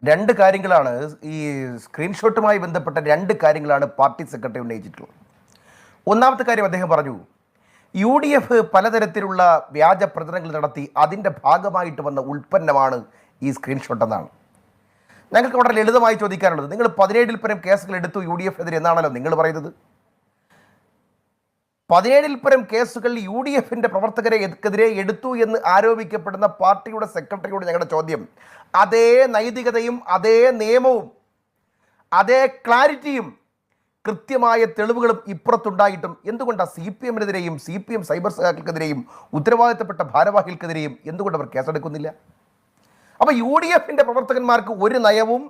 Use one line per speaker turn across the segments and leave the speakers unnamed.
രണ്ട് കാര്യങ്ങളാണ് ഈ സ്ക്രീൻഷോട്ടുമായി ബന്ധപ്പെട്ട രണ്ട് കാര്യങ്ങളാണ് പാർട്ടി സെക്രട്ടറി ഉന്നയിച്ചിട്ടുള്ളത്. ഒന്നാമത്തെ കാര്യം അദ്ദേഹം പറഞ്ഞു, UDF പലതരത്തിലുള്ള വ്യാജ പ്രചരണങ്ങൾ നടത്തി അതിൻ്റെ ഭാഗമായിട്ട് വന്ന ഉൽപ്പന്നമാണ് ഈ സ്ക്രീൻഷോട്ട് എന്നാണ്. ഞങ്ങൾക്ക് വളരെ ലളിതമായി ചോദിക്കാനുള്ളത്, നിങ്ങൾ 17 പരം കേസുകൾ എടുത്തു UDF എതിരെ എന്നാണല്ലോ നിങ്ങൾ പറയുന്നത്. 17 പരം കേസുകൾ UDF പ്രവർത്തകരെതിരെ എടുത്തു എന്ന് ആരോപിക്കപ്പെടുന്ന പാർട്ടിയുടെ സെക്രട്ടറിയോട് ഞങ്ങളുടെ ചോദ്യം, അതേ നൈതികതയും അതേ നിയമവും അതേ ക്ലാരിറ്റിയും കൃത്യമായ തെളിവുകളും ഇപ്പുറത്തുണ്ടായിട്ടും എന്തുകൊണ്ടാണ് CPM-നെതിരെയും CPM സൈബർ സഖാക്കൾക്കെതിരെയും ഉത്തരവാദിത്തപ്പെട്ട ഭാരവാഹികൾക്കെതിരെയും എന്തുകൊണ്ട് അവർ കേസെടുക്കുന്നില്ല? അപ്പോൾ UDF പ്രവർത്തകന്മാർക്ക് ഒരു നയവും,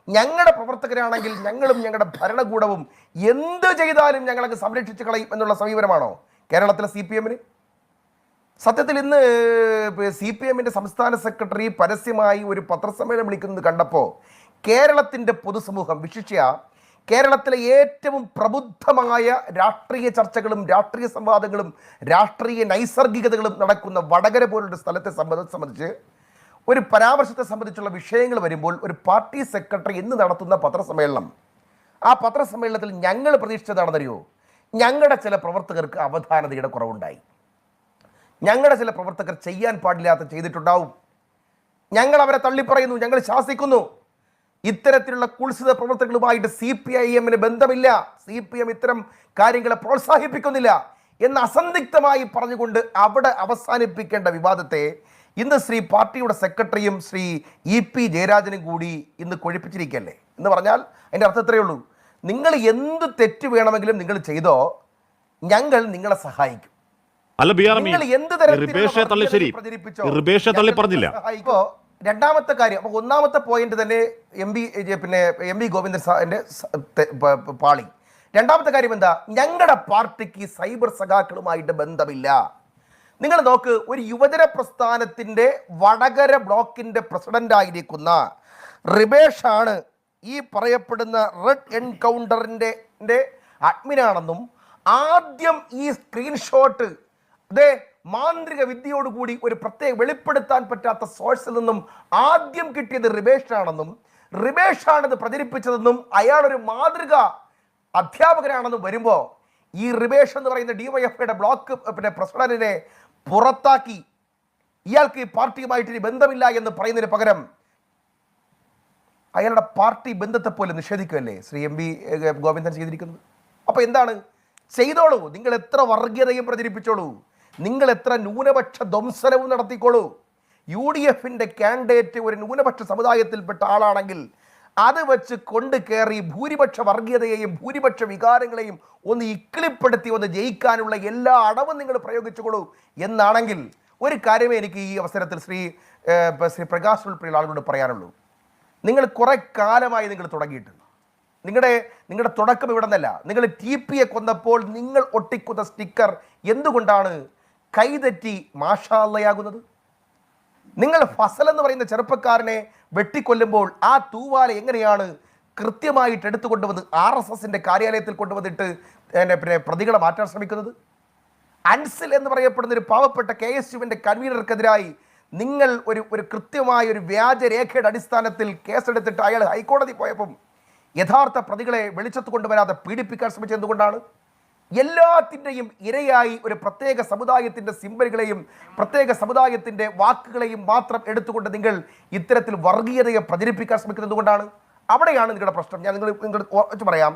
ഞങ്ങളുടെ പ്രവർത്തകരാണെങ്കിൽ ഞങ്ങളും ഞങ്ങളുടെ ഭരണകൂടവും എന്ത് ചെയ്താലും ഞങ്ങളങ്ങ് സംരക്ഷിച്ച് കളയും എന്നുള്ള സമീപനമാണോ കേരളത്തിലെ CPM-ന്? സത്യത്തിൽ ഇന്ന് CPM-ന്റെ സംസ്ഥാന സെക്രട്ടറി പരസ്യമായി ഒരു പത്രസമ്മേളനം വിളിക്കുന്നത് കണ്ടപ്പോൾ കേരളത്തിൻ്റെ പൊതുസമൂഹം, വിശിഷ്യ കേരളത്തിലെ ഏറ്റവും പ്രബുദ്ധമായ രാഷ്ട്രീയ ചർച്ചകളും രാഷ്ട്രീയ സംവാദങ്ങളും രാഷ്ട്രീയ നൈസർഗികതകളും നടക്കുന്ന വടകര പോലുള്ള സ്ഥലത്തെ സംബന്ധിച്ച് ഒരു പരാമർശത്തെ സംബന്ധിച്ചുള്ള വിഷയങ്ങൾ വരുമ്പോൾ ഒരു പാർട്ടി സെക്രട്ടറി ഇന്ന് നടത്തുന്ന പത്രസമ്മേളനം, ആ പത്രസമ്മേളനത്തിൽ ഞങ്ങൾ പ്രതീക്ഷിച്ചതാണെന്നറിയോ? ഞങ്ങളുടെ ചില പ്രവർത്തകർക്ക് അവധാനതയുടെ കുറവുണ്ടായി, ഞങ്ങളുടെ ചില പ്രവർത്തകർ ചെയ്യാൻ പാടില്ലാത്ത ചെയ്തിട്ടുണ്ടാവും, ഞങ്ങൾ അവരെ തള്ളിപ്പറയുന്നു, ഞങ്ങൾ ശാസിക്കുന്നു. ഇത്തരത്തിലുള്ള കുൽസിത പ്രവർത്തകങ്ങളുമായിട്ട് CPIM-ന് ബന്ധമില്ല, CPM ഇത്തരം കാര്യങ്ങളെ പ്രോത്സാഹിപ്പിക്കുന്നില്ല എന്ന് അസന്ദിഗ്ധമായി പറഞ്ഞുകൊണ്ട് അവിടെ അവസാനിപ്പിക്കേണ്ട വിവാദത്തെ ഇന്ന് പാർട്ടിയുടെ സെക്രട്ടറിയും EP ജയരാജനും കൂടി ഇന്ന് കൊഴിപ്പിച്ചിരിക്കുകയല്ലേ. എന്ന് പറഞ്ഞാൽ അതിൻ്റെ അർത്ഥം ഇത്രയേ ഉള്ളൂ, നിങ്ങൾ എന്ത് തെറ്റ് വേണമെങ്കിലും നിങ്ങൾ ചെയ്തോ, ഞങ്ങൾ നിങ്ങളെ സഹായിക്കും. നിങ്ങൾ എന്ത് തരത്തിലുള്ള രണ്ടാമത്തെ കാര്യം. അപ്പോൾ ഒന്നാമത്തെ പോയിന്റ് തന്നെ എം വി ഗോവിന്ദൻ സാറിൻ്റെ പാളി. രണ്ടാമത്തെ കാര്യം എന്താ? ഞങ്ങളുടെ പാർട്ടിക്ക് സൈബർ സഖാക്കളുമായിട്ട് ബന്ധമില്ല. നിങ്ങൾ നോക്ക്, ഒരു യുവജന പ്രസ്ഥാനത്തിൻ്റെ വടകര ബ്ലോക്കിൻ്റെ പ്രസിഡൻ്റായിരിക്കുന്ന റിബേഷാണ് ഈ പറയപ്പെടുന്ന റെഡ് എൻകൗണ്ടറിൻ്റെ അഡ്മിനാണെന്നും ആദ്യം ഈ സ്ക്രീൻഷോട്ട് അതേ മാന്ത്രിക വിദ്യയോടുകൂടി ഒരു പ്രത്യേക വെളിപ്പെടുത്താൻ പറ്റാത്ത സോഴ്സിൽ നിന്നും ആദ്യം കിട്ടിയത് റിബേഷാണെന്നും റിബേഷാണിത് പ്രചരിപ്പിച്ചതെന്നും അയാളൊരു മാതൃക അധ്യാപകനാണെന്നും വരുമ്പോൾ ഈ റിബേഷ് എന്ന് പറയുന്ന DYFIയുടെ ബ്ലോക്ക് പ്രസിഡന്റിനെ പുറത്താക്കി ഇയാൾക്ക് ഈ പാർട്ടിയുമായിട്ട് ഇനി ബന്ധമില്ല എന്ന് പറയുന്നതിന് പകരം അയാളുടെ പാർട്ടി ബന്ധത്തെ പോലെ നിഷേധിക്കുകയല്ലേ MV ഗോവിന്ദൻ ചെയ്തിരിക്കുന്നത്. അപ്പോൾ എന്താണ്? ചെയ്തോളൂ, നിങ്ങൾ എത്ര വർഗീയതയും പ്രചരിപ്പിച്ചോളൂ, നിങ്ങൾ എത്ര ന്യൂനപക്ഷ ധ്വംസനവും നടത്തിക്കോളൂ. UDF കാൻഡിഡേറ്റ് ഒരു ന്യൂനപക്ഷ സമുദായത്തിൽപ്പെട്ട ആളാണെങ്കിൽ അത് വെച്ച് കൊണ്ട് കയറി ഭൂരിപക്ഷ വർഗീയതയെയും ഭൂരിപക്ഷ വികാരങ്ങളെയും ഒന്ന് ഇക്കിളിപ്പെടുത്തി ഒന്ന് ജയിക്കാനുള്ള എല്ലാ അടവും നിങ്ങൾ പ്രയോഗിച്ചുകൊള്ളൂ എന്നാണെങ്കിൽ ഒരു കാര്യമേ എനിക്ക് ഈ അവസരത്തിൽ ശ്രീ പ്രകാശ് ഉൾപ്പെടെയുള്ള ആളുകളോട് പറയാനുള്ളൂ. നിങ്ങൾ കുറെ കാലമായി നിങ്ങൾ തുടങ്ങിയിട്ട് നിങ്ങളുടെ തുടക്കം ഇവിടെ നിന്നല്ല. നിങ്ങൾ TPയെ കൊന്നപ്പോൾ നിങ്ങൾ ഒട്ടിക്കുന്ന സ്റ്റിക്കർ എന്തുകൊണ്ടാണ് കൈതെറ്റി മാഷാ അല്ലായാകുന്നത്? നിങ്ങൾ ഫസൽ എന്ന് പറയുന്ന ചെറുപ്പക്കാരനെ വെട്ടിക്കൊല്ലുമ്പോൾ ആ തൂവാല എങ്ങനെയാണ് കൃത്യമായിട്ട് എടുത്തുകൊണ്ടുവന്ന് RSSന്റെ കാര്യാലയത്തിൽ കൊണ്ടുവന്നിട്ട് പ്രതികളെ മാറ്റാൻ ശ്രമിക്കുന്നത്? അൻസിൽ എന്ന് പറയപ്പെടുന്ന ഒരു പാവപ്പെട്ട KSUവിൻ്റെ കൺവീനർക്കെതിരായി നിങ്ങൾ ഒരു കൃത്യമായ ഒരു വ്യാജരേഖയുടെ അടിസ്ഥാനത്തിൽ കേസെടുത്തിട്ട് അയാൾ ഹൈക്കോടതി പോയപ്പം യഥാർത്ഥ പ്രതികളെ വെളിച്ചത്ത് കൊണ്ടുവരാതെ പീഡിപ്പിക്കാൻ ശ്രമിച്ചത് എന്തുകൊണ്ടാണ്? എല്ലാത്തിൻ്റെയും ഇരയായി ഒരു പ്രത്യേക സമുദായത്തിൻ്റെ സിംബലുകളെയും പ്രത്യേക സമുദായത്തിൻ്റെ വാക്കുകളെയും മാത്രം എടുത്തുകൊണ്ട് നിങ്ങൾ ഇത്തരത്തിൽ വർഗീയതയെ പ്രചരിപ്പിക്കാൻ ശ്രമിക്കുന്നത് എന്തുകൊണ്ടാണ്? അവിടെയാണ് നിങ്ങളുടെ പ്രശ്നം. ഞാൻ നിങ്ങൾ പറയാം,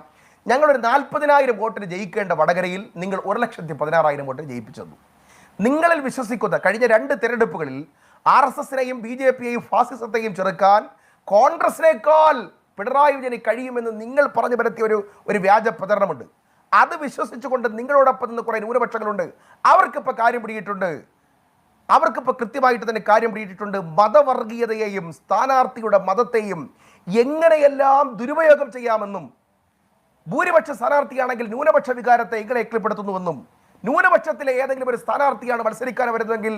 ഞങ്ങളൊരു 40,000 വോട്ടിന് ജയിക്കേണ്ട വടകരയിൽ നിങ്ങൾ 1,16,000 വോട്ടിന് ജയിപ്പിച്ചു തന്നു. നിങ്ങളിൽ വിശ്വസിക്കുന്ന കഴിഞ്ഞ 2 തെരഞ്ഞെടുപ്പുകളിൽ RSSനെയും BJPയെയും ഫാസിസത്തെയും ചെറുക്കാൻ കോൺഗ്രസിനേക്കാൾ പിണറായി വിജയന് കഴിയുമെന്ന് നിങ്ങൾ പറഞ്ഞു പരത്തിയ ഒരു വ്യാജ പ്രചരണമുണ്ട്. അത് വിശ്വസിച്ചുകൊണ്ട് നിങ്ങളോടൊപ്പം നിന്ന് കുറേ ന്യൂനപക്ഷങ്ങളുണ്ട്. അവർക്കിപ്പോൾ കാര്യം പിടിയിട്ടുണ്ട്, അവർക്കിപ്പോൾ കൃത്യമായിട്ട് തന്നെ കാര്യം പിടിയിട്ടുണ്ട്. മതവർഗീയതയെയും സ്ഥാനാർത്ഥിയുടെ മതത്തെയും എങ്ങനെയെല്ലാം ദുരുപയോഗം ചെയ്യാമെന്നും ഭൂരിപക്ഷ സ്ഥാനാർത്ഥിയാണെങ്കിൽ ന്യൂനപക്ഷ വികാരത്തെ എങ്ങനെ എക്ലിപ്പെടുത്തുന്നുവെന്നും ന്യൂനപക്ഷത്തിലെ ഏതെങ്കിലും ഒരു സ്ഥാനാർത്ഥിയാണ് മത്സരിക്കാൻ വരുന്നതെങ്കിൽ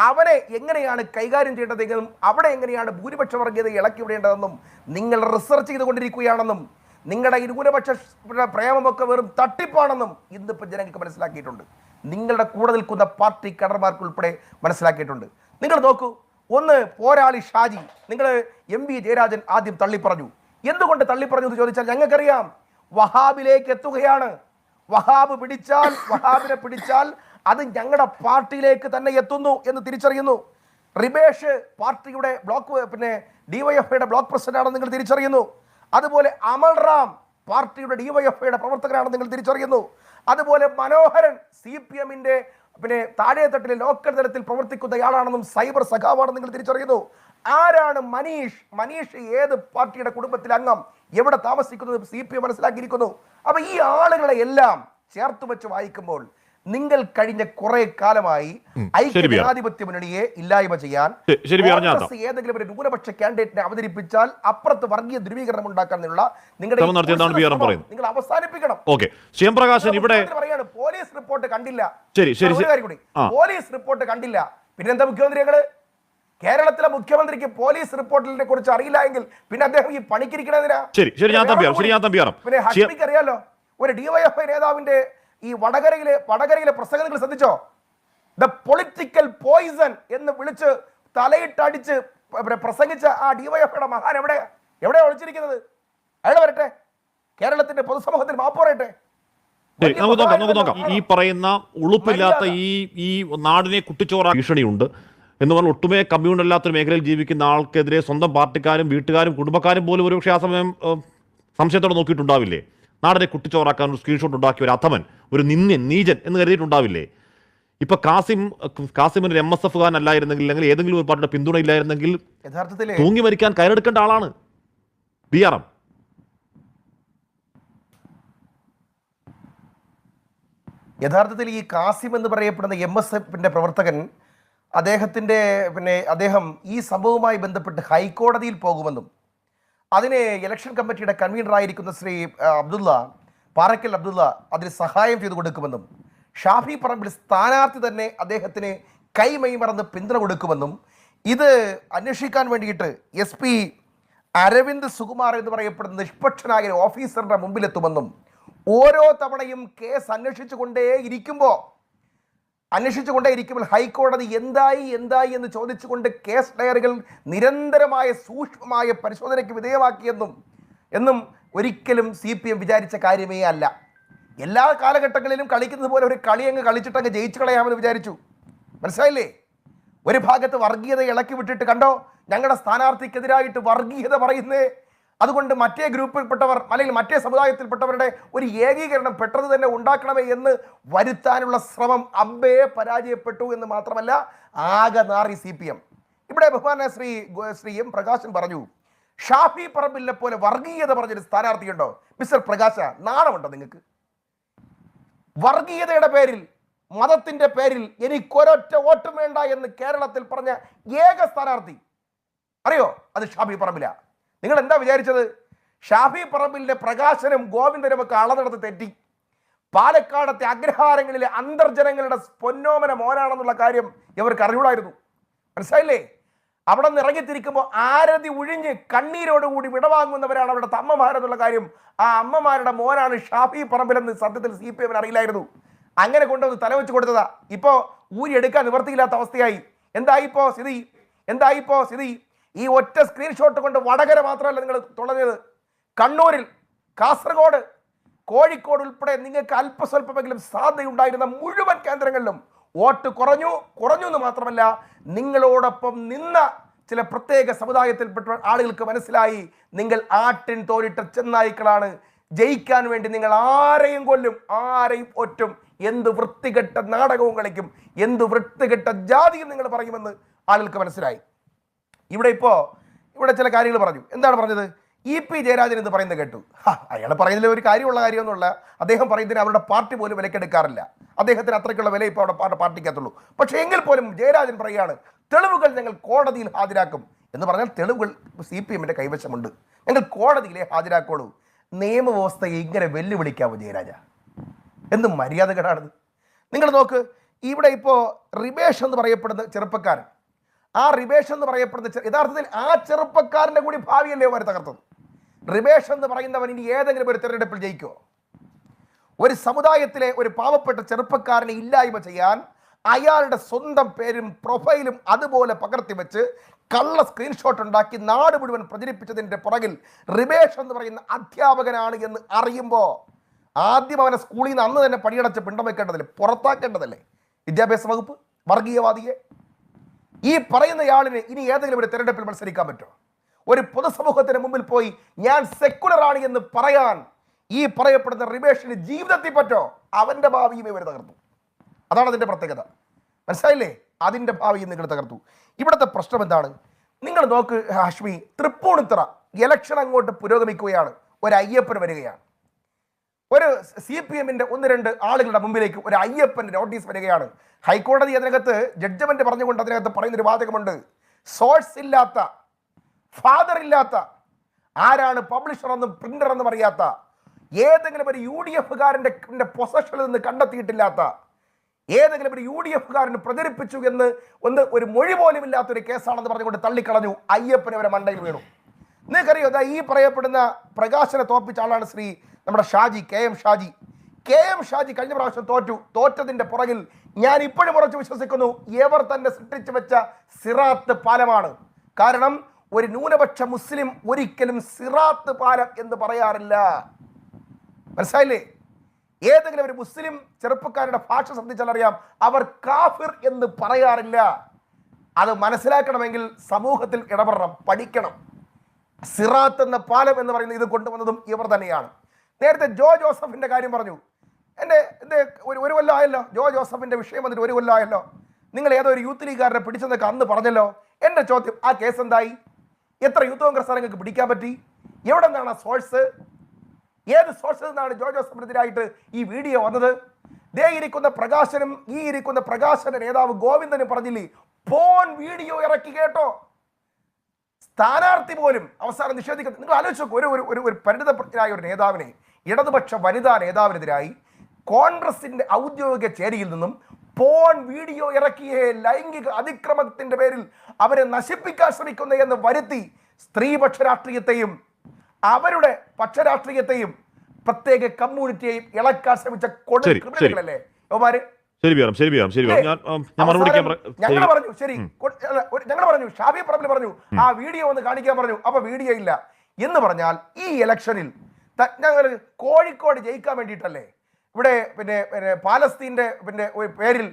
അവനെ എങ്ങനെയാണ് കൈകാര്യം ചെയ്യേണ്ടതെന്നും അവിടെ എങ്ങനെയാണ് ഭൂരിപക്ഷ വർഗീയതയെ ഇളക്കി വിടേണ്ടതെന്നും നിങ്ങൾ റിസർച്ച് ചെയ്തുകൊണ്ടിരിക്കുകയാണെന്നും നിങ്ങളുടെ ഈ ന്യൂനപക്ഷ പ്രേമമൊക്കെ വെറും തട്ടിപ്പാണെന്നും ഇന്നിപ്പോൾ ജനങ്ങൾക്ക് മനസ്സിലാക്കിയിട്ടുണ്ട്. നിങ്ങളുടെ കൂടെ നിൽക്കുന്ന പാർട്ടി കടർമാർക്കുൾപ്പെടെ മനസ്സിലാക്കിയിട്ടുണ്ട്. നിങ്ങൾ നോക്കൂ, ഒന്ന് പോരാളി ഷാജി. നിങ്ങൾ MV ജയരാജൻ ആദ്യം തള്ളിപ്പറഞ്ഞു. എന്തുകൊണ്ട് തള്ളിപ്പറഞ്ഞു എന്ന് ചോദിച്ചാൽ ഞങ്ങൾക്കറിയാം വഹാബിലേക്ക് എത്തുകയാണ്. വഹാബിനെ പിടിച്ചാൽ അത് ഞങ്ങളുടെ പാർട്ടിയിലേക്ക് തന്നെ എത്തുന്നു എന്ന് തിരിച്ചറിയുന്നു. റിബേഷ് പാർട്ടിയുടെ ഡിവൈഎഫ്ഐയുടെ ബ്ലോക്ക് പ്രസിഡന്റ് ആണെന്ന് നിങ്ങൾ തിരിച്ചറിയുന്നു. അതുപോലെ അമൽ റാം പാർട്ടിയുടെ ഡിവൈഎഫ്ഐയുടെ പ്രവർത്തകരാണെന്ന് നിങ്ങൾ തിരിച്ചറിയുന്നു. അതുപോലെ മനോഹരൻ CPM-ന്റെ താഴെത്തട്ടിലെ ലോക്കൽ തലത്തിൽ പ്രവർത്തിക്കുന്നയാളാണെന്നും സൈബർ സഖാവാണെന്ന് നിങ്ങൾ തിരിച്ചറിയുന്നു. ആരാണ് മനീഷ് ഏത് പാർട്ടിയുടെ കുടുംബത്തിലെ അംഗം, എവിടെ താമസിക്കുന്നത് CPM മനസ്സിലാക്കിയിരിക്കുന്നു. അപ്പൊ ഈ ആളുകളെ എല്ലാം ചേർത്ത് വെച്ച് വായിക്കുമ്പോൾ നിങ്ങൾ കഴിഞ്ഞ കുറെ കാലമായി ഐക്യജനാധിപത്യ മുന്നണിയെ ഇല്ലായ്മ ചെയ്യാൻ ഏതെങ്കിലും ഒരു ന്യൂനപക്ഷ കാൻഡിഡേറ്റിനെ അവതരിപ്പിച്ചാൽ അപ്പുറത്ത് വർഗീയ ധ്രുവീകരണം ഉണ്ടാക്കാനുള്ള നിങ്ങൾ അവസാനിപ്പിക്കണം. പോലീസ് റിപ്പോർട്ട് കണ്ടില്ല, പോലീസ് റിപ്പോർട്ട് കണ്ടില്ല, പിന്നെന്താ മുഖ്യമന്ത്രികള്? കേരളത്തിലെ മുഖ്യമന്ത്രിക്ക് പോലീസ് റിപ്പോർട്ടിനെ കുറിച്ച് അറിയില്ല എങ്കിൽ പിന്നെ അദ്ദേഹം ഈ പണിക്കിരിക്കണതിനാ? പിന്നെ ഹഷ്മിക്ക് അറിയാലോ, ഒരു ഡിവൈഎഫ്ഐ നേതാവിന്റെ ഈ വടകരയിലെ പ്രസംഗം നിങ്ങൾ ശ്രദ്ധിച്ചോ? ദ പൊളിറ്റിക്കൽ പോയിസൺ എന്ന് വിളിച്ച് തലയിട്ടടിച്ച് പ്രസംഗിച്ച ആ ഡിവൈഎഫ്ഐയുടെ മഹാൻ എവിടെയാ ഒളിച്ചിരിക്കുന്നത്? അയാൾ വരട്ടെ, കേരളത്തിന്റെ പൊതുസമൂഹത്തിൽ മാപ്പ് പറയട്ടെ.
നമുക്ക് നോക്കാം. ഈ പറയുന്ന ഉളുപ്പില്ലാത്ത ഈ നാടിനെ കുട്ടിച്ചോറ ഭീഷണിയുണ്ട് എന്ന് പറഞ്ഞാൽ ഒട്ടുമേ കമ്മ്യൂൺ അല്ലാത്തൊരു മേഖലയിൽ ജീവിക്കുന്ന ആൾക്കെതിരെ സ്വന്തം പാർട്ടിക്കാരും വീട്ടുകാരും കുടുംബക്കാരും പോലും ഒരുപക്ഷെ ആ സമയം സംശയത്തോടെ നോക്കിയിട്ടുണ്ടാവില്ലേ? നാടിനെ കുട്ടിച്ചോറാക്കാൻ ഒരു സ്ക്രീൻഷോട്ട് ഉണ്ടാക്കിയ ഒരു അധമൻ, ഒരു നീചൻ എന്ന് കരുതിയിട്ടുണ്ടാവില്ലേ? ഇപ്പൊ കാസിമിന് MSF അല്ലായിരുന്നെങ്കിൽ, അല്ലെങ്കിൽ ഏതെങ്കിലും ഒരു പാർട്ടിയുടെ പിന്തുണ ഇല്ലായിരുന്നെങ്കിൽ യഥാർത്ഥത്തിൽ തൂങ്ങി മരിക്കാൻ കയറെടുക്കേണ്ട ആളാണ് BRM.
യഥാർത്ഥത്തിൽ ഈ കാസിം എന്ന് പറയപ്പെടുന്ന MSF-ന്റെ പ്രവർത്തകൻ അദ്ദേഹം ഈ സംഭവവുമായി ബന്ധപ്പെട്ട് ഹൈക്കോടതിയിൽ പോകുമെന്നും അതിന് ഇലക്ഷൻ കമ്മിറ്റിയുടെ കൺവീനറായിരിക്കുന്ന ശ്രീ പാറക്കൽ അബ്ദുള്ള അതിന് സഹായം ചെയ്തു കൊടുക്കുമെന്നും ഷാഫി പറമ്പിൽ സ്ഥാനാർത്ഥി തന്നെ അദ്ദേഹത്തിന് കൈമൈമറന്ന് പിന്തുണ കൊടുക്കുമെന്നും ഇത് അന്വേഷിക്കാൻ വേണ്ടിയിട്ട് SP അരവിന്ദ് സുകുമാർ എന്ന് പറയപ്പെടുന്ന നിഷ്പക്ഷനായ ഓഫീസറുടെ മുമ്പിലെത്തുമെന്നും ഓരോ തവണയും കേസ് അന്വേഷിച്ചുകൊണ്ടേയിരിക്കുമ്പോൾ ഹൈക്കോടതി എന്തായി എന്ന് ചോദിച്ചുകൊണ്ട് കേസ് ഡയറികൾ നിരന്തരമായ സൂക്ഷ്മമായ പരിശോധനയ്ക്ക് വിധേയമാക്കിയെന്നും ഒരിക്കലും CPM വിചാരിച്ച കാര്യമേ അല്ല. എല്ലാ കാലഘട്ടങ്ങളിലും കളിക്കുന്നത് പോലെ ഒരു കളി അങ്ങ് കളിച്ചിട്ടങ്ങ് ജയിച്ചു കളയാമെന്ന് വിചാരിച്ചു. മനസ്സിലായില്ലേ? ഒരു ഭാഗത്ത് വർഗീയത ഇളക്കി വിട്ടിട്ട് കണ്ടോ ഞങ്ങളുടെ സ്ഥാനാർത്ഥിക്കെതിരായിട്ട് വർഗീയത പറയുന്നേ, അതുകൊണ്ട് മറ്റേ ഗ്രൂപ്പിൽപ്പെട്ടവർ അല്ലെങ്കിൽ മറ്റേ സമുദായത്തിൽപ്പെട്ടവരുടെ ഒരു ഏകീകരണം പെട്ടെന്ന് തന്നെ ഉണ്ടാക്കണമേ എന്ന് വരുത്താനുള്ള ശ്രമം പരാജയപ്പെട്ടു എന്ന് മാത്രമല്ല ആകെ നാറി CPM. ഇവിടെ ബഹുമാന ശ്രീ M പ്രകാശൻ പറഞ്ഞു, ഷാഫി പറമ്പിലിനെ പോലെ വർഗീയത പറഞ്ഞൊരു സ്ഥാനാർത്ഥിയുണ്ടോ? മിസ്റ്റർ പ്രകാശ, നാണമുണ്ടോ നിങ്ങൾക്ക്? വർഗീയതയുടെ പേരിൽ, മതത്തിന്റെ പേരിൽ എനിക്കൊരൊറ്റ വോട്ടും വേണ്ട എന്ന് കേരളത്തിൽ പറഞ്ഞ ഏക സ്ഥാനാർത്ഥി അറിയോ? അത് ഷാഫി പറമ്പില. നിങ്ങൾ എന്താ വിചാരിച്ചത്? ഷാഫി പറമ്പിലിന്റെ പ്രകാശനും ഗോവിന്ദനും ഒക്കെ അളന്നെടുത്ത് തെറ്റി. പാലക്കാടത്തെ അഗ്രഹാരങ്ങളിലെ അന്തർജനങ്ങളുടെ പൊന്നോമന മോനാണെന്നുള്ള കാര്യം ഇവർക്ക് അറിയൂടായിരുന്നു. മനസ്സിലായില്ലേ? അവിടെ നിന്ന് ഇറങ്ങിത്തിരിക്കുമ്പോൾ ആരതി ഒഴിഞ്ഞ് കണ്ണീരോടുകൂടി വിടവാങ്ങുന്നവരാണ് അവിടുത്തെ അമ്മമാരെന്നുള്ള കാര്യം. ആ അമ്മമാരുടെ മോനാണ് ഷാഫി പറമ്പിലെന്ന് സത്യത്തിൽ CPM അറിയില്ലായിരുന്നു. അങ്ങനെ കൊണ്ടുവന്ന് തലവെച്ച് കൊടുത്തതാ. ഇപ്പോ ഊരിയെടുക്കാൻ നിവർത്തിയില്ലാത്ത അവസ്ഥയായി. എന്തായിപ്പോ സ്ഥിതി? ഈ ഒറ്റ സ്ക്രീൻഷോട്ട് കൊണ്ട് വടകര മാത്രമല്ല നിങ്ങൾ തുളഞ്ഞത്, കണ്ണൂരിൽ, കാസർഗോഡ്, കോഴിക്കോട് ഉൾപ്പെടെ നിങ്ങൾക്ക് അല്പസ്വല്പമെങ്കിലും സാധ്യതയുണ്ടായിരുന്ന മുഴുവൻ കേന്ദ്രങ്ങളിലും വോട്ട് കുറഞ്ഞു എന്ന് മാത്രമല്ല, നിങ്ങളോടൊപ്പം നിന്ന ചില പ്രത്യേക സമുദായത്തിൽപ്പെട്ട ആളുകൾക്ക് മനസ്സിലായി നിങ്ങൾ ആട്ടിൻ തോലിട്ട ചെന്നായ്ക്കളാണ്. ജയിക്കാൻ വേണ്ടി നിങ്ങൾ ആരെയും കൊല്ലും, ആരെയും ഒറ്റും, എന്ത് വൃത്തികെട്ട നാടകവും കളിക്കും, എന്ത് വൃത്തികെട്ട ജാതിയും നിങ്ങൾ പറയുമെന്ന് ആളുകൾക്ക് മനസ്സിലായി. ഇവിടെ ചില കാര്യങ്ങൾ പറഞ്ഞു. എന്താണ് പറഞ്ഞത്? EP ജയരാജൻ എന്ന് പറയുന്നത് കേട്ടു. അയാൾ പറയുന്നതിൽ ഒരു കാര്യമുള്ള കാര്യമൊന്നുമില്ല. അദ്ദേഹം പറയുന്നതിന് അവരുടെ പാർട്ടി പോലും വിലക്കെടുക്കാറില്ല. അദ്ദേഹത്തിന് അത്രയ്ക്കുള്ള വില ഇപ്പോൾ അവിടെ പാർട്ടിക്കകത്തുള്ളൂ. പക്ഷേ എങ്കിൽ പോലും ജയരാജൻ പറയുകയാണ്, തെളിവുകൾ ഞങ്ങൾ കോടതിയിൽ ഹാജരാക്കും എന്ന് പറഞ്ഞാൽ തെളിവുകൾ CPM-ന്റെ കൈവശമുണ്ട്, ഞങ്ങൾ കോടതിയിലെ ഹാജരാക്കുള്ളൂ. നിയമവ്യവസ്ഥയെ ഇങ്ങനെ വെല്ലുവിളിക്കാവോ ജയരാജ? എന്ത് മര്യാദകേടാണിത്? നിങ്ങൾ നോക്ക്, ഇവിടെ ഇപ്പോൾ റിബേഷ് എന്ന് പറയപ്പെടുന്ന ചെറുപ്പക്കാരൻ, ആ റിബേഷ് എന്ന് പറയപ്പെടുന്ന യഥാർത്ഥത്തിൽ ആ ചെറുപ്പക്കാരൻ്റെ കൂടി ഭാവിയല്ലേ അവർ തകർത്തത്. റിബേഷ് എന്ന് പറയുന്നവൻ ഇനി ഏതെങ്കിലും ഒരു തെരഞ്ഞെടുപ്പിൽ ജയിക്കുമോ? ഒരു സമുദായത്തിലെ ഒരു പാവപ്പെട്ട ചെറുപ്പക്കാരനെ ഇല്ലായ്മ ചെയ്യാൻ അയാളുടെ സ്വന്തം പേരും പ്രൊഫൈലും അതുപോലെ പകർത്തി വെച്ച് കള്ള സ്ക്രീൻഷോട്ട് ഉണ്ടാക്കി നാട് മുഴുവൻ പ്രചരിപ്പിച്ചതിൻ്റെ പുറകിൽ റിബേഷ് എന്ന് പറയുന്ന അധ്യാപകനാണ് എന്ന് അറിയുമ്പോൾ ആദ്യം അവനെ സ്കൂളിൽ നിന്ന് അന്ന് തന്നെ പണിയടച്ച് പിണ്ടം വെക്കേണ്ടതല്ലേ, പുറത്താക്കേണ്ടതല്ലേ വിദ്യാഭ്യാസ വകുപ്പ്? വർഗീയവാദിയെ ഈ പറയുന്നയാളിന് ഇനി ഏതെങ്കിലും ഒരു തെരഞ്ഞെടുപ്പിൽ മത്സരിക്കാൻ പറ്റുമോ? ഒരു പൊതുസമൂഹത്തിന് മുമ്പിൽ പോയി ഞാൻ സെക്കുലറാണ് എന്ന് പറയാൻ ഈ പറയപ്പെടുന്ന റിബേഷിന് ജീവിതത്തിൽ പറ്റോ? അവൻ്റെ ഭാവിയും ഇവർ തകർത്തു. അതാണ് അതിൻ്റെ പ്രത്യേകത. മനസ്സിലായില്ലേ? അതിൻ്റെ ഭാവിയും നിങ്ങൾ തകർത്തു. ഇവിടുത്തെ പ്രശ്നം എന്താണ്? നിങ്ങൾ നോക്ക് ഹാഷ്മി, തൃപ്പൂണിത്തുറ ഇലക്ഷൻ അങ്ങോട്ട് പുരോഗമിക്കുകയാണ്. ഒരു അയ്യപ്പൻ വരികയാണ്. ഒരു CPM-ന്റെ 1-2 ആളുകളുടെ മുമ്പിലേക്ക് ഒരു അയ്യപ്പൻ്റെ നോട്ടീസ് വരികയാണ്. ഹൈക്കോടതി അതിനകത്ത് ജഡ്ജ്മെന്റ് പറഞ്ഞുകൊണ്ട് അതിനകത്ത് പറയുന്നൊരു വാചകമുണ്ട്. സോഴ്സ് ഇല്ലാത്ത, ഫാദർ ഇല്ലാത്ത, ആരാണ് പബ്ലിഷർ എന്നും പ്രിന്റർ എന്നും അറിയാത്ത, ഏതെങ്കിലും ഒരു UDF-കാരൻ്റെ പൊസഷനിൽ നിന്ന് കണ്ടെത്തിയിട്ടില്ലാത്ത, ഏതെങ്കിലും ഒരു UDF-കാരന് പ്രചരിപ്പിച്ചു എന്ന് ഒരു മൊഴി പോലും ഇല്ലാത്തൊരു കേസാണെന്ന് പറഞ്ഞുകൊണ്ട് തള്ളിക്കളഞ്ഞു. അയ്യപ്പനെ അവരെ മണ്ടയിൽ വീണു. നിങ്ങൾക്കറിയോ, ഈ പറയപ്പെടുന്ന പ്രകാശനെ തോൽപ്പിച്ച ആളാണ് നമ്മുടെ ഷാജി, KM ഷാജി കഴിഞ്ഞ പ്രാവശ്യം തോറ്റതിന്റെ പുറകിൽ ഞാൻ ഇപ്പോഴും ഉറച്ചു വിശ്വസിക്കുന്നു ഇവർ തന്നെ സൃഷ്ടിച്ചു വെച്ച സിറാത്ത് പാലമാണ്. കാരണം ഒരു ന്യൂനപക്ഷ മുസ്ലിം ഒരിക്കലും സിറാത്ത് പാലം എന്ന് പറയാറില്ല. മനസ്സിലായില്ലേ? ഏതെങ്കിലും ഒരു മുസ്ലിം ചെറുപ്പക്കാരുടെ ഭാഷ ശ്രദ്ധിച്ചാൽ അറിയാം, അവർ കാഫിർ എന്ന് പറയാറില്ല. അത് മനസ്സിലാക്കണമെങ്കിൽ സമൂഹത്തിൽ ഇടപെടണം, പഠിക്കണം. സിറാത്ത് എന്ന പാലം എന്ന് പറയുന്നത് ഇത് കൊണ്ടുവന്നതും ഇവർ തന്നെയാണ്. നേരത്തെ ജോ ജോസഫിന്റെ കാര്യം പറഞ്ഞു. ഒരു കൊല്ലമായല്ലോ ജോ ജോസഫിന്റെ വിഷയം വന്നിട്ട്, 1 കൊല്ലമായല്ലോ. നിങ്ങൾ ഏതോ ഒരു യൂത്ത് ലീഗുകാരനെ പിടിച്ചെന്നൊക്കെ അന്ന് പറഞ്ഞല്ലോ. എൻ്റെ ചോദ്യം, ആ കേസ് എന്തായി? എത്ര യൂത്ത് കോൺഗ്രസ് നിങ്ങൾക്ക് പിടിക്കാൻ പറ്റി? എവിടെ നിന്നാണ് ആ സോഴ്സ്? ഏത് സോഴ്സിൽ നിന്നാണ് ജോ ജോസഫിനെതിരായിട്ട് ഈ വീഡിയോ വന്നത്? ഇരിക്കുന്ന പ്രകാശനും ഈ ഇരിക്കുന്ന പ്രകാശന്റെ നേതാവ് ഗോവിന്ദനും പറഞ്ഞില്ലേ, ഫോൺ വീഡിയോ ഇറക്കി കേട്ടോ. സ്ഥാനാർത്ഥി പോലും അവസാനം നിഷേധിക്കുന്നത്. നിങ്ങൾ ആലോചിച്ച് നോക്കൂ, ഒരു പരിണിതപ്രജ്ഞനായ ഒരു നേതാവിനെ, ഇടതുപക്ഷ വനിതാ നേതാവിനെതിരായി കോൺഗ്രസിന്റെ ഔദ്യോഗിക ചേരിയിൽ നിന്നും ഫോൺ വീഡിയോ ഇറക്കിയ ലൈംഗിക അതിക്രമത്തിന്റെ പേരിൽ അവരെ നശിപ്പിക്കാൻ ശ്രമിക്കുന്ന എന്ന് വരുത്തി സ്ത്രീപക്ഷ രാഷ്ട്രീയത്തെയും അവരുടെ പക്ഷരാഷ്ട്രീയത്തെയും പ്രത്യേക കമ്മ്യൂണിറ്റിയെയും ഇളക്കാൻ ശ്രമിച്ച കൊടുക്രിമിനലുകളല്ലേ യോമാര്? ഞങ്ങൾ പറഞ്ഞു, ഷാബി പറമ്പിൽ പറഞ്ഞു ആ വീഡിയോ ഒന്ന് കാണിക്കാൻ പറഞ്ഞു. അപ്പൊ വീഡിയോ ഇല്ല എന്ന് പറഞ്ഞാൽ ഈ ഇലക്ഷനിൽ ഞങ്ങൾ കോഴിക്കോട് ജയിക്കാൻ വേണ്ടിയിട്ടല്ലേ ഇവിടെ പിന്നെ പാലസ്തീന്റെ പേരിൽ